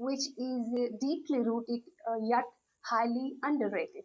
which is deeply rooted yet highly underrated।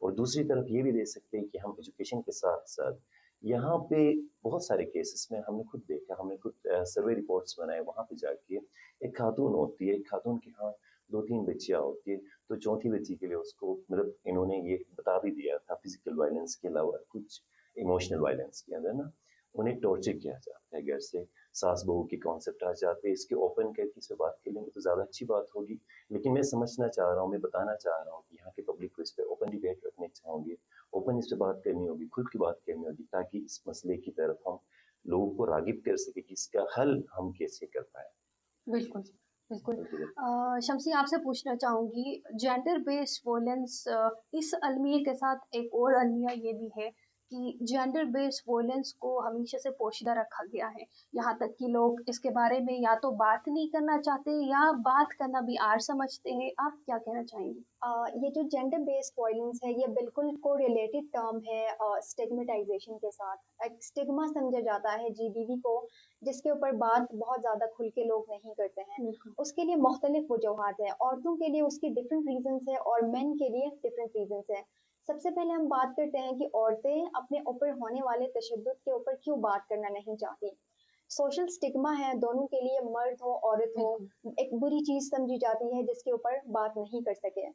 اور دوسری طرف یہ بھی دے سکتے ہیں کہ ہم ایجوکیشن کے ساتھ ساتھ یہاں پہ بہت سارے کیسز میں ہم نے خود دیکھا، ہم نے خود سروے رپورٹس بنائے، وہاں پہ جا کے ایک خاتون ہوتی ہے، ایک خاتون کے ہاں 2-3 بچیاں ہوتی ہے، تو چوتھی بچی کے لیے اس کو مطلب انہوں نے یہ بتا بھی دیا تھا فزیکل وائلنس کے علاوہ کچھ ایموشنل وائلنس کے اندر نا انہیں ٹارچر کیا جاتا ہے گھر سے، ساس بہو کے کانسیپٹ آ جاتے ہیں، اس کے اوپن کر کے اس پہ بات کر لیں گے تو زیادہ اچھی بات ہوگی، لیکن میں سمجھنا چاہ رہا ہوں، میں بتانا چاہ رہا ہوں کہ یہاں کے پبلک کو اس پہ اوپن ڈیبیٹ رکھنے چاہوں گے، اوپن اس پہ بات کرنی ہوگی، کھل کے بات کرنی ہوگی، تاکہ اس مسئلے کی طرف ہم لوگوں کو راغب کر سکیں کہ اس کا حل ہم کیسے کر پائیں۔ بالکل بالکل شمسی آپ سے پوچھنا چاہوں گی، جینڈر بیسڈ وائلنس، اس المیہ کے ساتھ ایک اور المیہ یہ بھی ہے کہ جینڈر بیسڈ وائلنس کو ہمیشہ سے پوشیدہ رکھا گیا ہے، یہاں تک کہ لوگ اس کے بارے میں یا تو بات نہیں کرنا چاہتے یا بات کرنا بھی عار سمجھتے ہیں، آپ کیا کہنا چاہیں گی؟ یہ جو جینڈر بیسڈ وائلنس ہے یہ بالکل کو ریلیٹڈ ٹرم ہے اسٹیگمیٹائزیشن کے ساتھ، ایک اسٹگما سمجھا جاتا ہے جی بی وی کو، جس کے اوپر بات بہت زیادہ کھل کے لوگ نہیں کرتے ہیں۔ اس کے لیے مختلف وجوہات ہیں، عورتوں کے لیے اس کی ڈفرینٹ ریزنس ہے اور مین کے لیے ڈفرینٹ ریزنس ہیں۔ سب سے پہلے ہم بات کرتے ہیں کہ عورتیں اپنے اوپر ہونے والے تشدد کے اوپر کیوں بات کرنا نہیں چاہتی۔ سوشل سٹگما ہے دونوں کے لیے، مرد ہو عورت ہو، ایک بری چیز سمجھی جاتی ہے جس کے اوپر بات نہیں کر سکے۔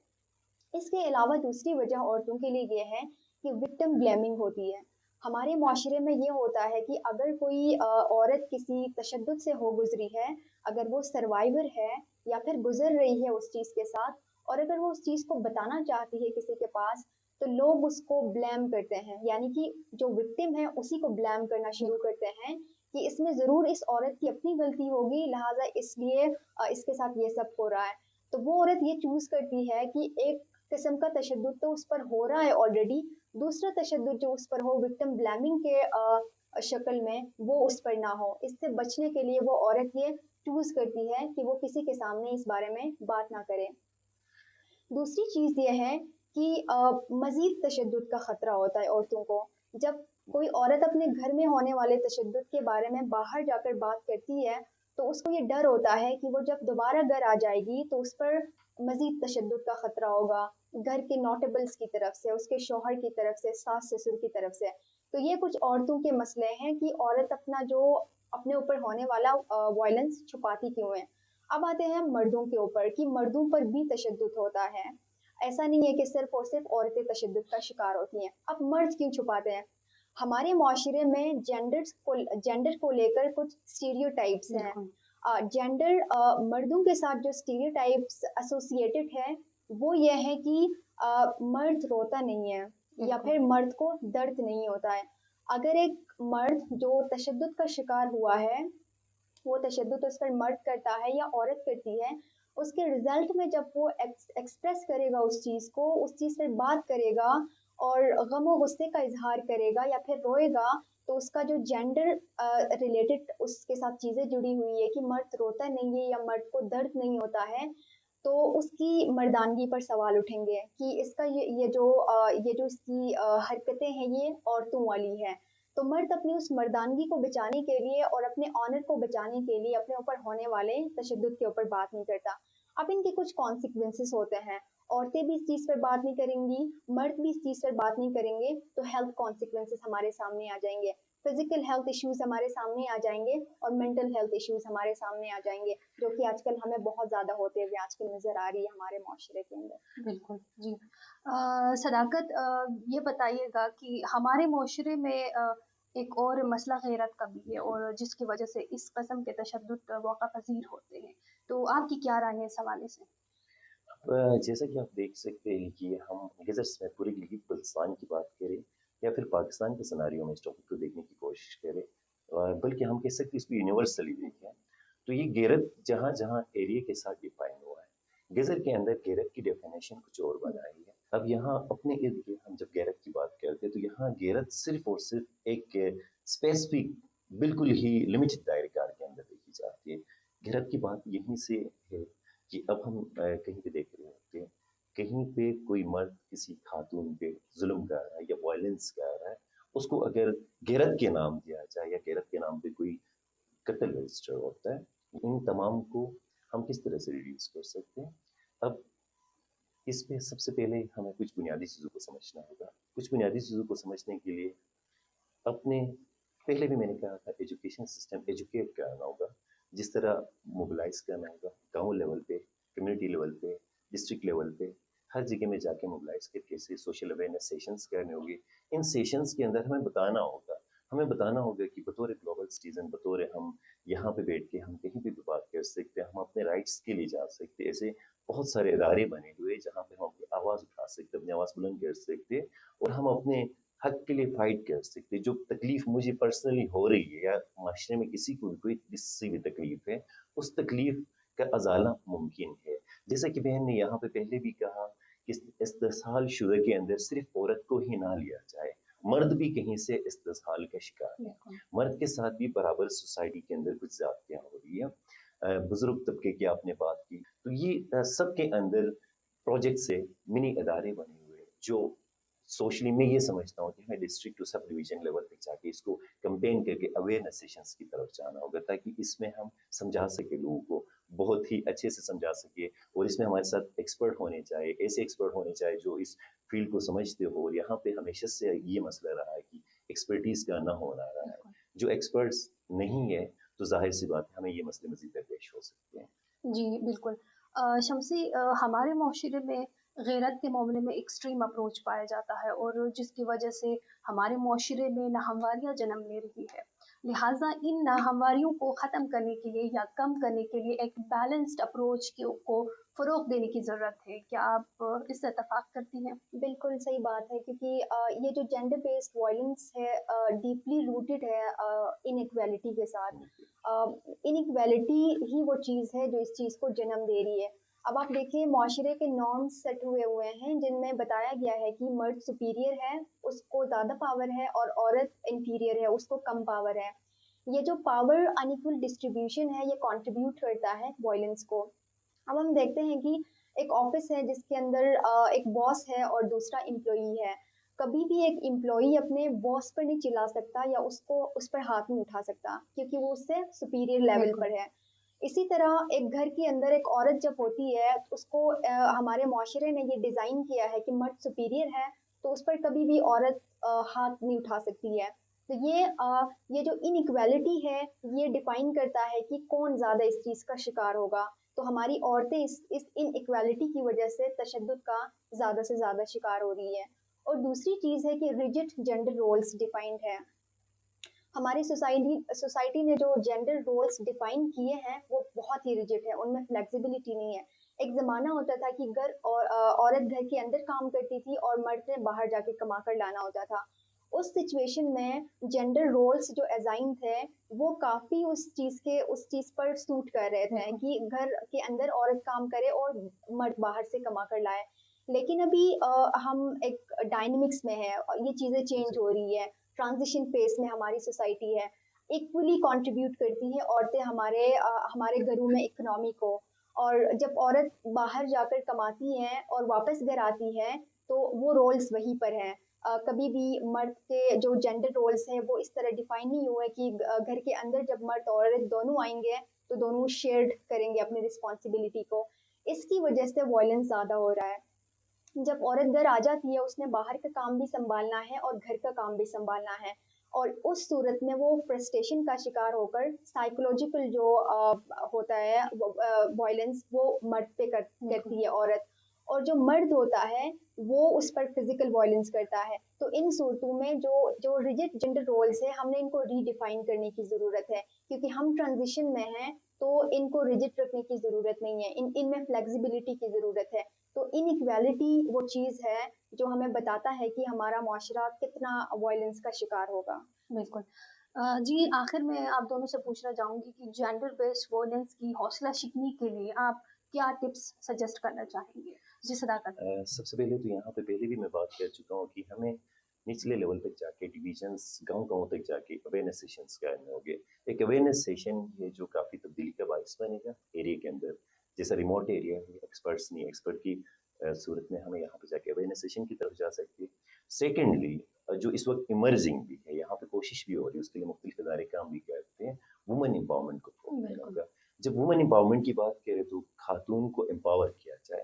اس کے علاوہ دوسری وجہ عورتوں کے لیے یہ ہے کہ وکٹم بلیمنگ ہوتی ہے۔ ہمارے معاشرے میں یہ ہوتا ہے کہ اگر کوئی عورت کسی تشدد سے ہو گزری ہے، اگر وہ سروائیور ہے یا پھر گزر رہی ہے اس چیز کے ساتھ، اور اگر وہ اس چیز کو بتانا چاہتی ہے کسی کے پاس، تو لوگ اس کو بلیم کرتے ہیں، یعنی کہ جو وکٹم ہے اسی کو بلیم کرنا شروع کرتے ہیں کہ اس میں ضرور اس عورت کی اپنی غلطی ہوگی، لہٰذا اس لیے اس کے ساتھ یہ سب ہو رہا ہے۔ تو وہ عورت یہ چوز کرتی ہے کہ ایک قسم کا تشدد تو اس پر ہو رہا ہے آلریڈی، دوسرا تشدد جو اس پر ہو وکٹم بلیمنگ کے شکل میں، وہ اس پر نہ ہو۔ اس سے بچنے کے لیے وہ عورت یہ چوز کرتی ہے کہ وہ کسی کے سامنے اس بارے میں بات نہ کرے۔ دوسری چیز یہ ہے کہ مزید تشدد کا خطرہ ہوتا ہے عورتوں کو۔ جب کوئی عورت اپنے گھر میں ہونے والے تشدد کے بارے میں باہر جا کر بات کرتی ہے تو اس کو یہ ڈر ہوتا ہے کہ وہ جب دوبارہ گھر آ جائے گی تو اس پر مزید تشدد کا خطرہ ہوگا، گھر کے نوٹیبلز کی طرف سے، اس کے شوہر کی طرف سے، ساس سسر کی طرف سے۔ تو یہ کچھ عورتوں کے مسئلے ہیں کہ عورت اپنے اوپر ہونے والا وائلنس چھپاتی کیوں ہے۔ اب آتے ہیں مردوں کے اوپر کہ مردوں پر بھی تشدد ہوتا ہے، ایسا نہیں ہے کہ صرف اور صرف عورتیں تشدد کا شکار ہوتی ہیں۔ اب مرد کیوں چھپاتے ہیں؟ ہمارے معاشرے میں جینڈر کو لے کر کچھ اسٹیریوٹائپس ہیں۔ جینڈر مردوں کے ساتھ جو اسٹیریوٹائپس ایسوسیٹڈ ہے وہ یہ ہے کہ مرد روتا نہیں ہے یا پھر مرد کو درد نہیں ہوتا ہے۔ اگر ایک مرد جو تشدد کا شکار ہوا ہے، وہ تشدد اس پر مرد کرتا ہے یا عورت کرتی ہے، اس کے رزلٹ میں جب وہ ایکسپریس کرے گا اس چیز کو، اس چیز پر بات کرے گا اور غم و غصے کا اظہار کرے گا یا پھر روئے گا، تو اس کا جو جینڈر ریلیٹڈ اس کے ساتھ چیزیں جڑی ہوئی ہے کہ مرد روتا نہیں ہے یا مرد کو درد نہیں ہوتا ہے، تو اس کی مردانگی پر سوال اٹھیں گے کہ اس کا یہ جو اس کی حرکتیں ہیں یہ عورتوں والی ہے۔ تو مرد اپنی اس مردانگی کو بچانے کے لیے اور اپنے آنر کو بچانے کے لیے اپنے اوپر ہونے والے تشدد کے اوپر بات نہیں کرتا۔ اب ان کے کچھ کانسیکوینسز ہوتے ہیں، عورتیں بھی اس چیز پر بات نہیں کریں گی، مرد بھی اس چیز پر بات نہیں کریں گے، تو ہیلتھ کانسیکوینسز ہمارے سامنے آ جائیں گے، فزیکل ہیلتھ ایشوز ہمارے سامنے آ جائیں گے اور مینٹل ہیلتھ ایشوز ہمارے سامنے آ جائیں گے، جو کہ آج کل ہمیں بہت زیادہ ہوتے ہوئے آج کل نظر آ رہی ہے ہمارے معاشرے کے اندر۔ بالکل جی۔ صداقت یہ بتائیے گا کہ ہمارے معاشرے میں ایک اور مسئلہ غیرت کا بھی ہے، اور جس کی وجہ سے اس قسم کے تشدد واقع پذیر ہوتے ہیں، تو آپ کی کیا رائے ہے اس حوالے سے؟ جیسا کہ آپ دیکھ سکتے ہیں کہ ہم گزرس میں پوری گلگت بلتستان کی بات کریں یا پھر پاکستان کے سناریوں میں اس ٹاپک کو دیکھنے کی کوشش کریں، بلکہ ہم کہہ سکتے اس کو یونیورسلی دیکھیں، تو یہ غیرت جہاں جہاں ایریا کے ساتھ ڈیفائن ہوا ہے، غزر کے اندر غیرت کی ڈیفینیشن کچھ اور بنائی ہے۔ اب یہاں اپنے ارد گرد ہم جب غیرت کی بات کرتے ہیں تو یہاں غیرت صرف اور صرف ایک اسپیسیفک بالکل ہی لمیٹڈ دائرے کار کے اندر دیکھی جاتی ہے۔ غیرت کی بات یہیں سے ہے کہ اب ہم کہیں پہ دیکھ رہے ہوتے ہیں، کہیں پہ کوئی مرد کسی خاتون پہ ظلم کر رہا ہے یا وائلنس کر رہا ہے، اس کو اگر غیرت کے نام دیا جائے یا غیرت کے نام پہ کوئی قتل رجسٹر ہوتا ہے، ان تمام کو ہم کس طرح سے ریڈیوس کر سکتے ہیں؟ اب اس پہ سب سے پہلے ہمیں کچھ بنیادی چیزوں کو سمجھنا ہوگا. کچھ بنیادی چیزوں کو سمجھنے کے لیے اپنے پہلے بھی میں نے کہا تھا ایجوکیشن سسٹم ایجوکیٹ کرنا ہوگا. جس طرح موبلائز کرنا ہوگا گاؤں لیول پہ, کمیونٹی لیول پہ, ڈسٹرکٹ لیول پہ, ہر جگہ میں جا کے موبلائز کر کے سوشل اویئرنیس سیشنز کرنے ہوں گے. ان سیشنز کے اندر ہمیں بتانا ہوگا کہ بطور گلوبل سٹیزن, بطور ہم یہاں پہ بیٹھ کے ہم کہیں بھی بات کر سکتے ہیں, ہم اپنے رائٹس کے لیے جا سکتے ہیں. ایسے بہت سارے ادارے بنے ہوئے جہاں پہ ہم اپنی آواز اٹھا سکتے, اپنی آواز بلند کر سکتے اور ہم اپنے حق کے لیے فائٹ کر سکتے. جو تکلیف مجھے پرسنلی ہو رہی ہے یا معاشرے میں کسی کو بھی کوئی کسی بھی تکلیف ہے, اس تکلیف کا ازالہ ممکن ہے. جیسا کہ بہن نے یہاں پہ پہلے بھی کہا کہ استحصال شدہ کے اندر صرف عورت کو ہی نہ لیا جائے, مرد بھی کہیں سے استحصال کا شکار ہے. مرد کے ساتھ بھی برابر سوسائٹی کے اندر کچھ زیادتیاں ہو رہی ہیں. بزرگ طبقے کی آپ نے بات کی, تو یہ سب کے اندر پروجیکٹ سے منی ادارے بنے ہوئے جو سوشلی میں یہ سمجھتا ہوں کہ ہمیں district to subdivision level تک جا کے اس کو کمپین کر کے اویئرنیس سیشنز کی طرف جانا ہوگا, تاکہ اس میں ہم سمجھا سکے لوگوں کو, بہت ہی اچھے سے سمجھا سکے. اور اس میں ہمارے ساتھ ایکسپرٹ ہونے چاہیے, ایسے ایکسپرٹ ہونے چاہیے جو اس فیلڈ کو سمجھتے ہو. اور یہاں پہ ہمیشہ سے یہ مسئلہ رہا ہے کہ ایکسپرٹیز کا نہ ہونا رہا ہے. جو ایکسپرٹس نہیں ہے تو ظاہر سی بات ہے ہمیں یہ مسئلے مزید درپیش ہو سکتے ہیں. جی بالکل. شمسی, ہمارے معاشرے میں غیرت کے معاملے میں ایکسٹریم اپروچ پایا جاتا ہے, اور جس کی وجہ سے ہمارے معاشرے میں ناہمواریاں جنم لے رہی ہے. لہٰذا ان ناہمواریوں کو ختم کرنے کے لیے یا کم کرنے کے لیے ایک بیلنسڈ اپروچ کو فروغ دینے کی ضرورت ہے. کیا آپ اس سے اتفاق کرتی ہیں؟ بالکل صحیح بات ہے, کیونکہ یہ جو جینڈر بیسڈ وائلنس ہے ڈیپلی روٹیڈ ہے ان ایکویلٹی کے ساتھ. ان ایکویلٹی ہی وہ چیز ہے جو اس چیز کو جنم دے رہی ہے. اب آپ دیکھیں معاشرے کے نارمز سیٹ ہوئے ہیں جن میں بتایا گیا ہے کہ مرد سپیریئر ہے, اس کو زیادہ پاور ہے, اور عورت انفیریئر ہے, اس کو کم پاور ہے. یہ جو پاور ان ایکول ڈسٹریبیوشن ہے یہ کنٹریبیوٹ کرتا ہے وائلنس کو. اب ہم دیکھتے ہیں کہ ایک آفس ہے جس کے اندر ایک باس ہے اور دوسرا امپلائی ہے. کبھی بھی ایک امپلائی اپنے باس پر نہیں چلا سکتا یا اس پر ہاتھ نہیں اٹھا سکتا, کیونکہ وہ اس سے سپیریئر لیول پر ہے. اسی طرح ایک گھر کے اندر ایک عورت جب ہوتی ہے, اس کو ہمارے معاشرے نے یہ ڈیزائن کیا ہے کہ مرد سپیریئر ہے, تو اس پر کبھی بھی عورت ہاتھ نہیں اٹھا سکتی ہے. تو یہ جو ان ایکویلٹی ہے یہ ڈیفائن کرتا ہے کہ کون زیادہ اس چیز کا شکار ہوگا. تو ہماری عورتیں اس ان ایکویلٹی کی وجہ سے تشدد کا زیادہ سے زیادہ شکار ہو رہی ہے. اور دوسری چیز ہے کہ ریجڈ جینڈر رولز ڈیفائنڈ ہے. ہماری سوسائٹی نے جو جینڈر رولز ڈیفائن کیے ہیں وہ بہت ہی ریجڈ ہے, ان میں فلیکسیبلٹی نہیں ہے. ایک زمانہ ہوتا تھا کہ عورت گھر کے اندر کام کرتی تھی اور مرد نے باہر جا کے کما کر لانا ہوتا تھا. اس سچویشن میں جینڈر رولز جو ایزائن تھے وہ کافی اس چیز پر سوٹ کر رہے تھے کہ گھر کے اندر عورت کام کرے اور مرد باہر سے کما کر لائے. لیکن ابھی ہم ایک ڈائنمکس میں ہے, یہ چیزیں چینج ہو رہی ہے, ٹرانزیشن فیس میں ہماری سوسائٹی ہے. ایکولی کنٹریبیوٹ کرتی ہیں عورتیں ہمارے گھروں میں اکنامی کو. اور جب عورت باہر جا کر کماتی ہے اور واپس گھر آتی ہے تو وہ رولز وہیں پر ہیں. کبھی بھی مرد کے جو جینڈر رولز ہیں وہ اس طرح ڈیفائن نہیں ہوئے کہ گھر کے اندر جب مرد اور عورت دونوں آئیں گے تو دونوں شیئرڈ کریں گے اپنی رسپانسبلٹی کو. اس کی وجہ سے وائلنس زیادہ ہو رہا ہے. جب عورت گھر آ جاتی ہے اس نے باہر کا کام بھی سنبھالنا ہے اور گھر کا کام بھی سنبھالنا ہے, اور اس صورت میں وہ فرسٹریشن کا شکار ہو کر سائیکولوجیکل جو ہوتا ہے وائلنس وہ مرد پہ کرتی ہے عورت, اور جو مرد ہوتا ہے وہ اس پر فزیکل وائلنس کرتا ہے. تو ان صورتوں میں جو ریجڈ جینڈر رولز ہیں ہم نے ان کو ری ڈیفائن کرنے کی ضرورت ہے, کیونکہ ہم ٹرانزیشن میں ہیں تو ان کو ریجڈ رکھنے کی ضرورت نہیں ہے, ان میں فلیکسیبلٹی کی ضرورت ہے. تو ان ایکویلٹی وہ چیز ہے جو ہمیں بتاتا ہے کہ ہمارا معاشرہ کتنا وائلنس کا شکار ہوگا. بالکل. جی آخر میں آپ دونوں سے پوچھنا چاہوں گی کہ جینڈر بیسڈ وائلنس کی حوصلہ شکنی کے لیے آپ کیا ٹپس سجیسٹ کرنا چاہیں گے؟ جی صداقت. سب سے پہلے تو یہاں پہ پہلے بھی میں بات کر چکا ہوں کہ ہمیں نچلے لیول تک جا کے ڈویژنس گاؤں تک جا کے اویئرنیس سیشنز کرنے ہوں گے. ایک اویئرنیس سیشن ہے جو کافی تبدیلی کا باعث بنے گا ایریا کے اندر. جیسا ریموٹ ایریا ہے, ایکسپرٹس نہیں, ایکسپرٹ کی صورت میں ہمیں یہاں پہ جا کے اویئرنیس سیشن کی طرف جا سکتے ہیں. سیکنڈلی جو اس وقت ایمرجنگ بھی ہے, یہاں پہ کوشش بھی ہو رہی ہے, اس کے لیے مختلف ادارے کام بھی کرتے ہیں, وومن امپاورمنٹ کو فروغ دینا ہوگا. جب وومن امپاورمنٹ کی بات کریں تو خاتون کو امپاور کیا جائے.